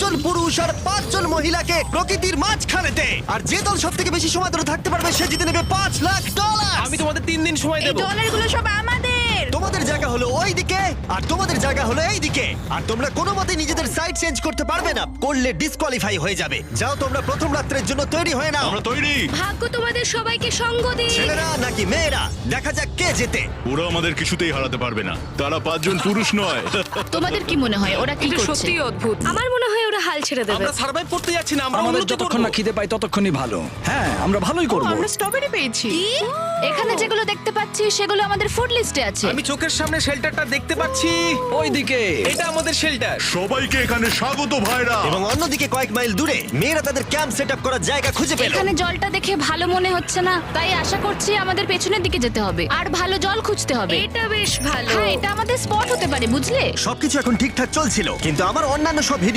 জন পুরুষ আর 5 জন মহিলাকে প্রকৃতির মাঝখানেতে। আর যে দল সব থেকে বেশি সময় ধরে থাকতে পারবে সে জিতে নেবে $5,00,000। আমি তোমাদের 3 দিন সময় এই দেবো। ডলারগুলো সব আমাদের। তোমাদের জায়গা হলো ওই দিকে আর তোমাদের জায়গা হলো এই দিকে। আর তোমরা কোনো মতে নিজেদের সাইড চেঞ্জ করতে পারবে না, করলে ডিসকোয়ালিফাই হয়ে যাবে। যাও তোমরা প্রথম রাত্রের জন্য তৈরি হয়ে নাও। আমরা তৈরি। ভাগ্য তোমাদের সবাইকে সঙ্গ দিক। ছেলেরা নাকি মেয়েরা, দেখা যাক কে জেতে। ওরা আমাদের কিছুতেই হারাতে পারবে না, তারা 5 জন পুরুষ নয়। তোমাদের কি মনে হয় ওরা কি এটা করছে? সত্যি অদ্ভুত। আমার মনে হয় ওরা হাল ছেড়ে দেবে। আমরা সার্ভাইভ করতে যাচ্ছি না, আমরা আমাদের উন্নতি যতক্ষণ না করব। খিদে পাই ততক্ষণই ভালো। হ্যাঁ, আমরা ভালোই করব। আমরা স্ট্রবেরি পেয়েছি। এখানে যেগুলো দেখতে পাচ্ছি সেগুলো আমাদের ফুড লিস্টে আছে। আমি চোখের সামনে শেল্টারটা দেখতে পাচ্ছি। ওইদিকে এটা আমাদের শেল্টার। সবাইকে এখানে স্বাগত ভাইরা। এবং অন্যদিকে কয়েক মাইল দূরে মেয়েরা তাদের ক্যাম্প সেট আপ করার জায়গা খুঁজে পেল। এখানে জলটা দেখে ভালো মনে হচ্ছে না, তাই আশা করছি আমাদের পেছনের দিকে যেতে হবে আর ভালো জল খুঁজতে হবে। এটা বেশ ভালো। হ্যাঁ, এটা আমাদের স্পট হতে পারে, বুঝলে? সবকিছু এখন ঠিকঠাক চলছিল, কিন্তু আমার অন্যান্য সব ভিডিও